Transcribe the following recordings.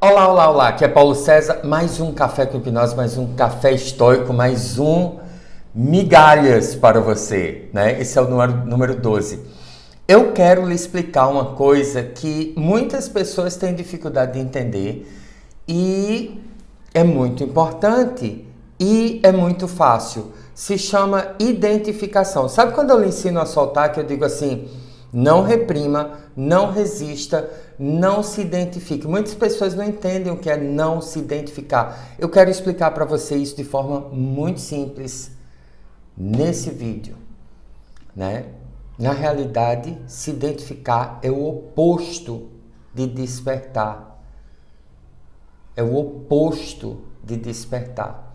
Olá, olá, olá, aqui é Paulo César, mais um Café com Hipnose, mais um Café Estoico, mais um Migalhas para você, né? Esse é o número 12. Eu quero lhe explicar uma coisa que muitas pessoas têm dificuldade de entender e é muito importante e é muito fácil. Se chama identificação. Sabe quando eu lhe ensino a soltar, que eu digo assim, não reprima, não resista, não se identifique. Muitas pessoas não entendem o que é não se identificar. Eu quero explicar para você isso de forma muito simples nesse vídeo, né? Na realidade, se identificar é o oposto de despertar. É o oposto de despertar.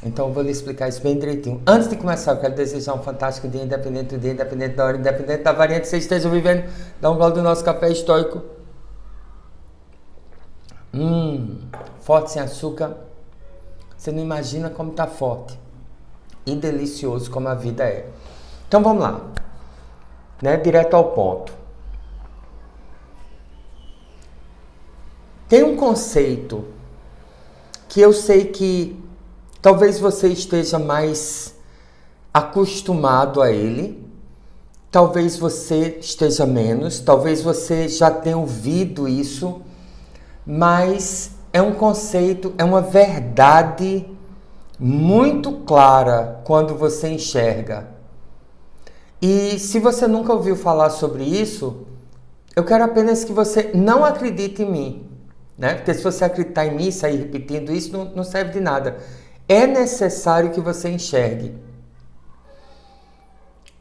Então eu vou lhe explicar isso bem direitinho. Antes de começar, eu quero desejar um fantástico dia, independente do dia, independente da hora, independente da variante que você esteja vivendo. Dá um gole do nosso café estoico. Forte sem açúcar. Você não imagina como tá forte. E delicioso como a vida é. Então vamos lá. Né? Direto ao ponto. Tem um conceito que eu sei que talvez você esteja mais acostumado a ele, talvez você esteja menos, talvez você já tenha ouvido isso, mas é um conceito, é uma verdade muito clara quando você enxerga. E se você nunca ouviu falar sobre isso, eu quero apenas que você não acredite em mim, né? Porque se você acreditar em mim e sair repetindo isso, não serve de nada. É necessário que você enxergue.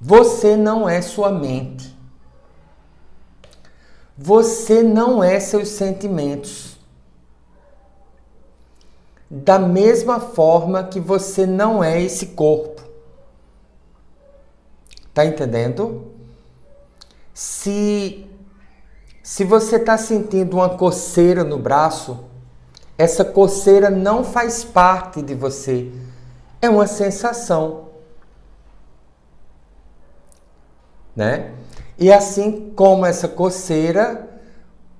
Você não é sua mente. Você não é seus sentimentos. Da mesma forma que você não é esse corpo. Tá entendendo? Se você está sentindo uma coceira no braço, essa coceira não faz parte de você. É uma sensação. Né? E assim como essa coceira,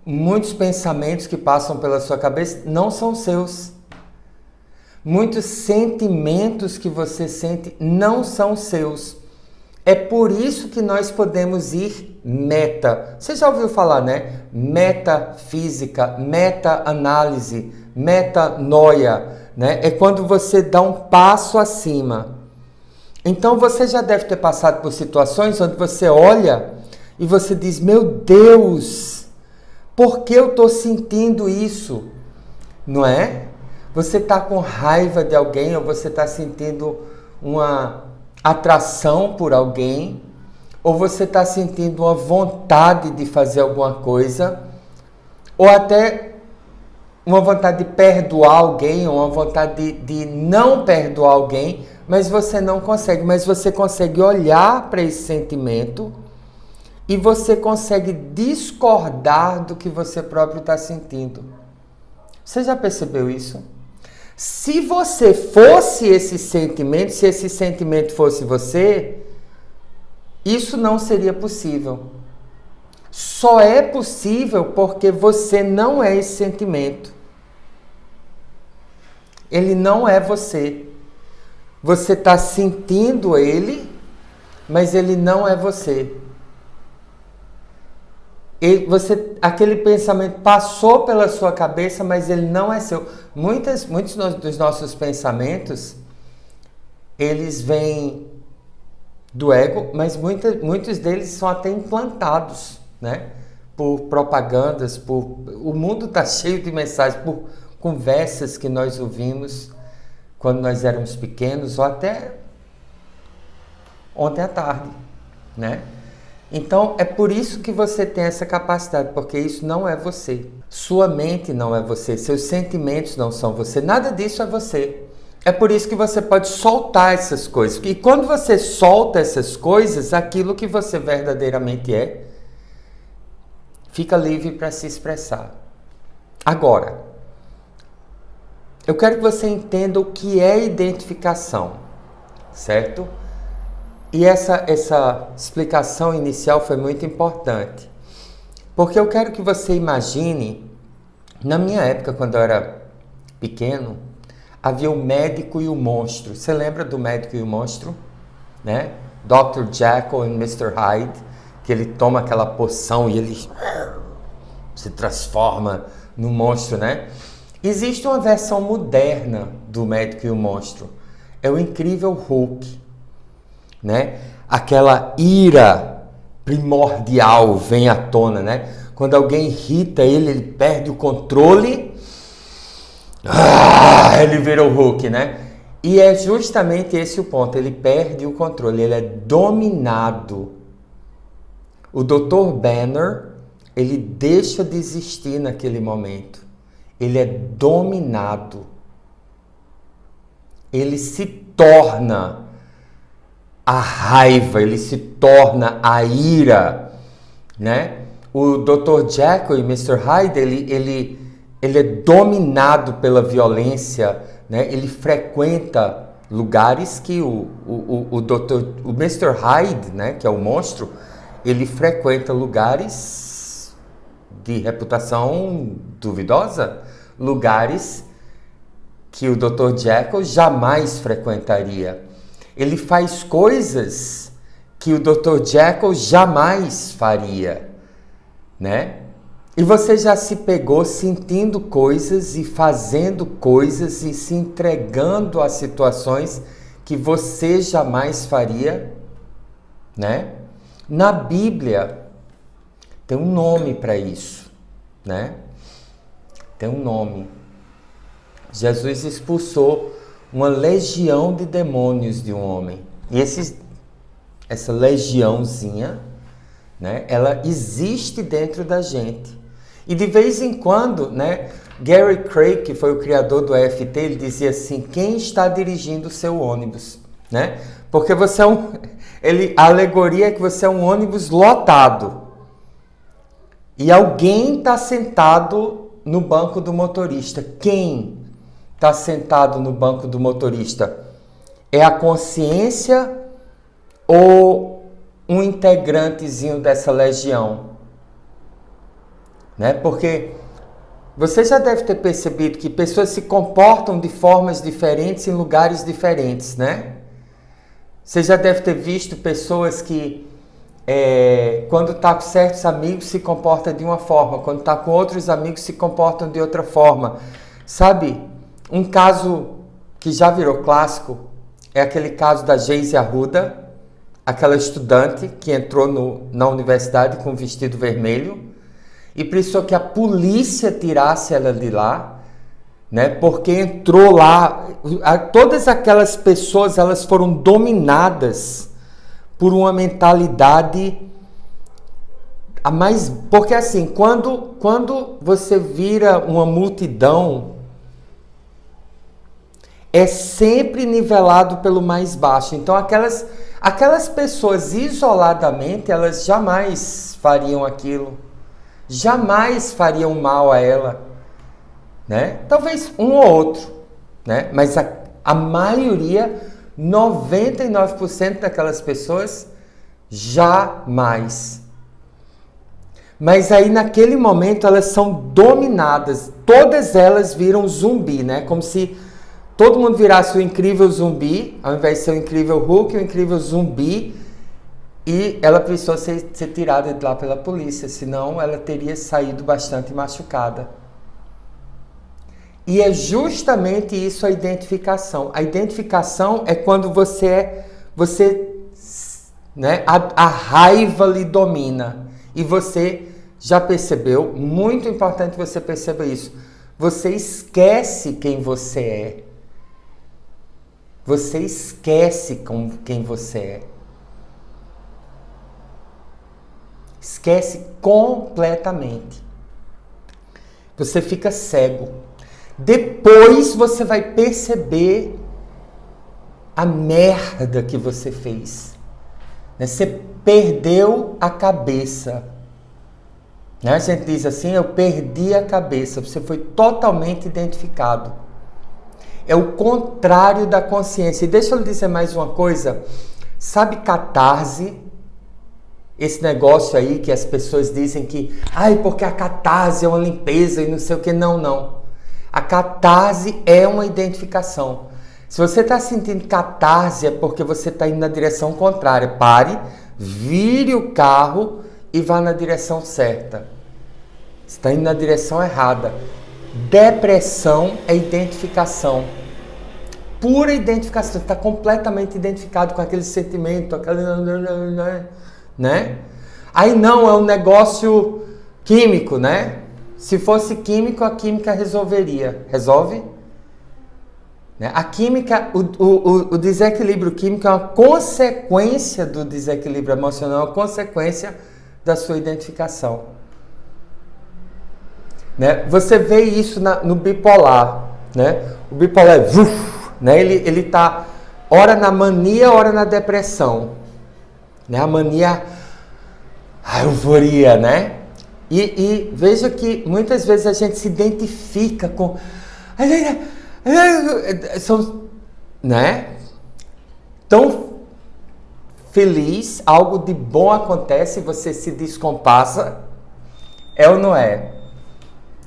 muitos pensamentos que passam pela sua cabeça não são seus. Muitos sentimentos que você sente não são seus. É por isso que nós podemos ir meta. Você já ouviu falar, né? Metafísica, meta-análise, metanoia, né? É quando você dá um passo acima. Então você já deve ter passado por situações onde você olha e você diz, meu Deus, por que eu estou sentindo isso? Não é? Você está com raiva de alguém ou você está sentindo uma atração por alguém ou você está sentindo uma vontade de fazer alguma coisa ou até uma vontade de perdoar alguém ou uma vontade de não perdoar alguém, mas você não consegue. Mas você consegue olhar para esse sentimento e você consegue discordar do que você próprio está sentindo. Você já percebeu isso? Se você fosse esse sentimento, se esse sentimento fosse você, isso não seria possível. Só é possível porque você não é esse sentimento. Ele não é você. Você está sentindo ele, mas ele não é você. Aquele pensamento passou pela sua cabeça, mas ele não é seu. Muitos dos nossos pensamentos, eles vêm do ego, mas muitos deles são até implantados, né? Por propagandas, o mundo está cheio de mensagens, por conversas que nós ouvimos quando nós éramos pequenos ou até ontem à tarde, né? Então, é por isso que você tem essa capacidade, porque isso não é você. Sua mente não é você, seus sentimentos não são você, nada disso é você. É por isso que você pode soltar essas coisas. E quando você solta essas coisas, aquilo que você verdadeiramente é, fica livre para se expressar. Agora, eu quero que você entenda o que é identificação, certo? E essa explicação inicial foi muito importante, porque eu quero que você imagine Na minha época, quando eu era pequeno, havia o médico e o monstro. Você lembra do médico e o monstro? Né? Dr. Jekyll e Mr. Hyde, que ele toma aquela poção e ele se transforma no monstro, né? Existe uma versão moderna do médico e o monstro. É o Incrível Hulk, né? Aquela ira primordial vem à tona, né? Quando alguém irrita ele, ele perde o controle. Ele vira o Hulk, né? E é justamente esse o ponto. Ele perde o controle, ele é dominado. O Dr. Banner, ele deixa de existir naquele momento. Ele é dominado. Ele se torna a raiva, ele se torna a ira, né? O Dr. Jekyll e Mr. Hyde, ele é dominado pela violência, né? Ele frequenta lugares que o Mr. Hyde, né, que é o monstro, ele frequenta lugares de reputação duvidosa, lugares que o Dr. Jekyll jamais frequentaria. Ele faz coisas que o Dr. Jekyll jamais faria, né? E você já se pegou sentindo coisas e fazendo coisas e se entregando a situações que você jamais faria, né? Na Bíblia tem um nome para isso, né? Tem um nome. Jesus expulsou uma legião de demônios de um homem. E essa legiãozinha, né, ela existe dentro da gente. E de vez em quando, né, Gary Craig, que foi o criador do EFT, ele dizia assim: quem está dirigindo o seu ônibus? Né? Porque você é a alegoria é que você é um ônibus lotado. E alguém está sentado no banco do motorista. Quem está sentado no banco do motorista? É a consciência ou um integrantezinho dessa legião? Né? Porque você já deve ter percebido que pessoas se comportam de formas diferentes em lugares diferentes, né? Você já deve ter visto pessoas que quando está com certos amigos se comportam de uma forma, quando está com outros amigos se comportam de outra forma. Sabe, um caso que já virou clássico é aquele caso da Geise Arruda, aquela estudante que entrou na universidade com vestido vermelho e precisou que a polícia tirasse ela de lá, né? Porque entrou lá, todas aquelas pessoas, elas foram dominadas por uma mentalidade a mais, porque assim, quando você vira uma multidão, é sempre nivelado pelo mais baixo. Então aquelas pessoas isoladamente, elas jamais fariam aquilo. Jamais fariam mal a ela, né? Talvez um ou outro, né? Mas a maioria, 99% daquelas pessoas, jamais. Mas aí naquele momento elas são dominadas, todas elas viram zumbi, né? Como se todo mundo virasse o incrível zumbi, ao invés de ser o incrível Hulk, o incrível zumbi. E ela precisou ser tirada de lá pela polícia, senão ela teria saído bastante machucada. E é justamente isso a identificação. A identificação é quando né, a raiva lhe domina. E você já percebeu, muito importante você perceber isso, você esquece quem você é. Você esquece quem você é. Esquece completamente. Você fica cego. Depois você vai perceber a merda que você fez. Você perdeu a cabeça. A gente diz assim, eu perdi a cabeça. Você foi totalmente identificado. É o contrário da consciência. E deixa eu lhe dizer mais uma coisa. Sabe catarse? esse negócio aí que as pessoas dizem que, porque a catarse é uma limpeza e não sei o que. Não. A catarse é uma identificação. Se você está sentindo catarse é porque você está indo na direção contrária. Pare, vire o carro e vá na direção certa. Você está indo na direção errada. Depressão é identificação. Pura identificação. Você está completamente identificado com aquele sentimento, né? Aí não, é um negócio químico, né? Se fosse químico, a química resolveria. Resolve? Né? A química, o desequilíbrio químico é uma consequência do desequilíbrio emocional, é uma consequência da sua identificação. Né? Você vê isso no bipolar. Né? O bipolar é... né? Ele está ora na mania, ora na depressão. Né? A mania, a euforia, né? E veja que muitas vezes a gente se identifica com... São, né? Tão feliz, algo de bom acontece, você se descompassa, é ou não é?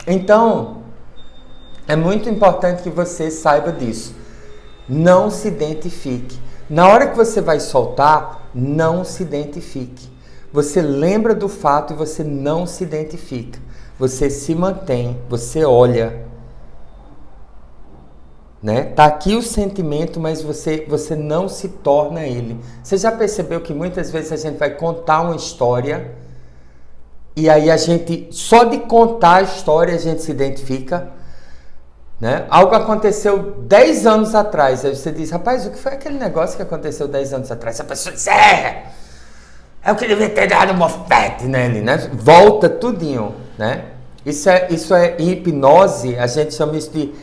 Então, é muito importante que você saiba disso. Não se identifique. Na hora que você vai soltar, não se identifique. Você lembra do fato e você não se identifica. Você se mantém, você olha. Né? Tá aqui o sentimento, mas você não se torna ele. Você já percebeu que muitas vezes a gente vai contar uma história e aí a gente, só de contar a história, a gente se identifica? Né? Algo aconteceu 10 anos atrás, aí você diz, rapaz, o que foi aquele negócio que aconteceu 10 anos atrás? A pessoa diz, eu que devia ter dado um bofete nele, né? Volta tudinho, né? Isso é em hipnose, a gente chama isso de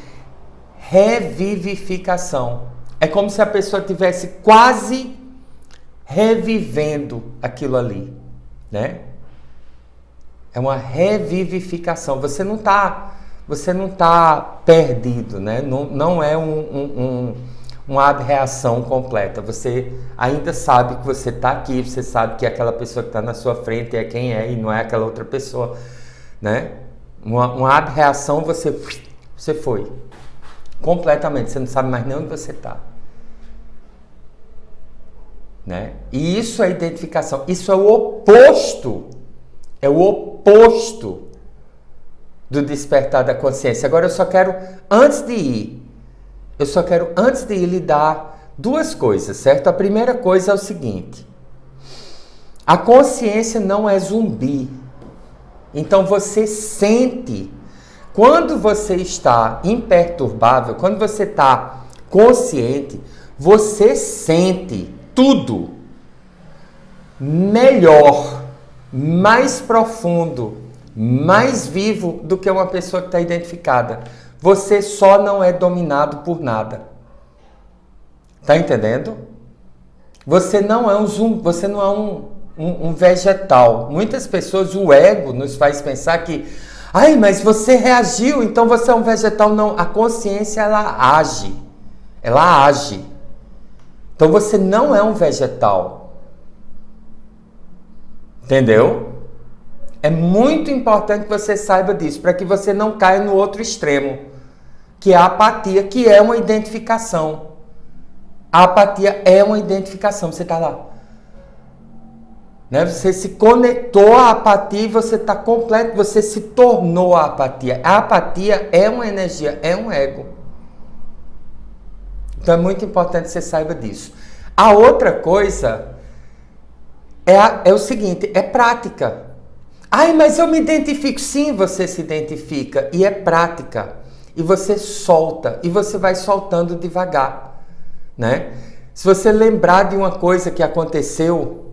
revivificação. É como se a pessoa tivesse quase revivendo aquilo ali, né? É uma revivificação. Você não tá perdido, né? Não é uma abreação completa. Você ainda sabe que você está aqui, você sabe que aquela pessoa que está na sua frente é quem é e não é aquela outra pessoa, né? Uma abreação, você foi completamente, você não sabe mais nem onde você está, né? E isso é identificação, isso é o oposto do despertar da consciência. Agora eu só quero, antes de ir lhe dar duas coisas, certo? A primeira coisa é o seguinte: a consciência não é zumbi. Então você sente, quando você está imperturbável, quando você está consciente, você sente tudo melhor, mais profundo, mais vivo do que uma pessoa que está identificada. Você só não é dominado por nada. Tá entendendo? Você não é você não é um vegetal. Muitas pessoas, o ego nos faz pensar que, mas você reagiu, então você é um vegetal. Não, a consciência, ela age. Ela age. Então você não é um vegetal. Entendeu? É muito importante que você saiba disso, para que você não caia no outro extremo, que é a apatia, que é uma identificação. A apatia é uma identificação. Você está lá, né? Você se conectou à apatia e você está completo, você se tornou a apatia. A apatia é uma energia, é um ego. Então é muito importante que você saiba disso. A outra coisa é o seguinte, é prática. Mas eu me identifico. Sim, você se identifica e é prática. E você solta, e você vai soltando devagar, né? Se você lembrar de uma coisa que aconteceu,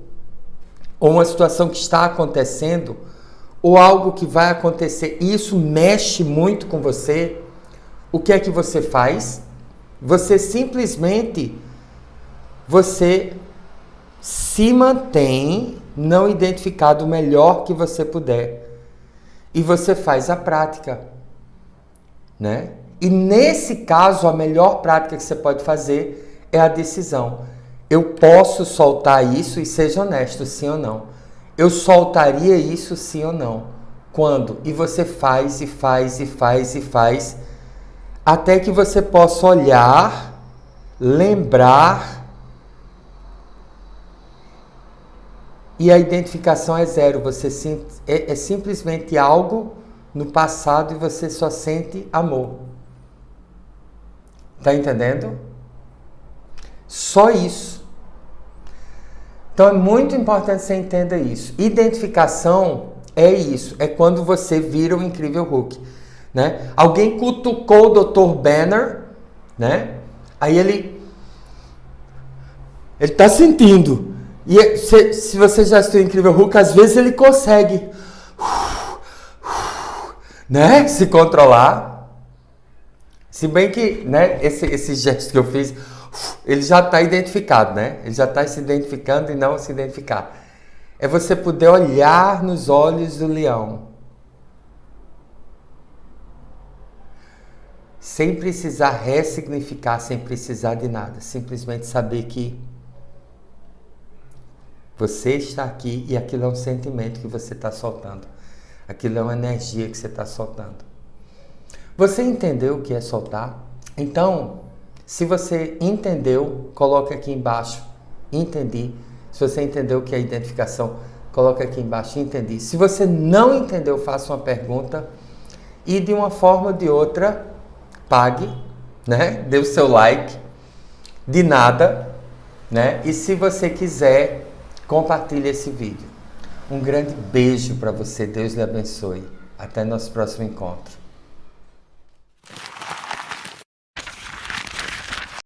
ou uma situação que está acontecendo, ou algo que vai acontecer, e isso mexe muito com você, o que é que você faz? Você simplesmente, você se mantém não identificado o melhor que você puder. E você faz a prática, né? E nesse caso, a melhor prática que você pode fazer é a decisão. Eu posso soltar isso e seja honesto, sim ou não. eu soltaria isso sim ou não? Quando? E você faz, e faz, e faz, e faz, até que você possa olhar, lembrar, e a identificação é zero. Você é simplesmente algo no passado e você só sente amor. Tá entendendo? Só isso. Então é muito importante que você entenda isso. Identificação é isso. É quando você vira o incrível Hulk, né? Alguém cutucou o Dr. Banner, né? Aí ele tá sentindo. E se você já assistiu o Incrível Hulk, às vezes ele consegue, né, se controlar. Se bem que, né, esse gesto que eu fiz, ele já está identificado, né? Ele já está se identificando e não se identificar. É você poder olhar nos olhos do leão, sem precisar ressignificar, sem precisar de nada. Simplesmente saber que você está aqui e aquilo é um sentimento que você está soltando. Aquilo é uma energia que você está soltando. Você entendeu o que é soltar? Então, se você entendeu, coloca aqui embaixo, entendi. Se você entendeu o que é identificação, coloca aqui embaixo, entendi. Se você não entendeu, faça uma pergunta e de uma forma ou de outra, pague, né? Dê o seu like, de nada, né? E se você quiser, compartilhe esse vídeo. Um grande beijo para você, Deus lhe abençoe. Até nosso próximo encontro.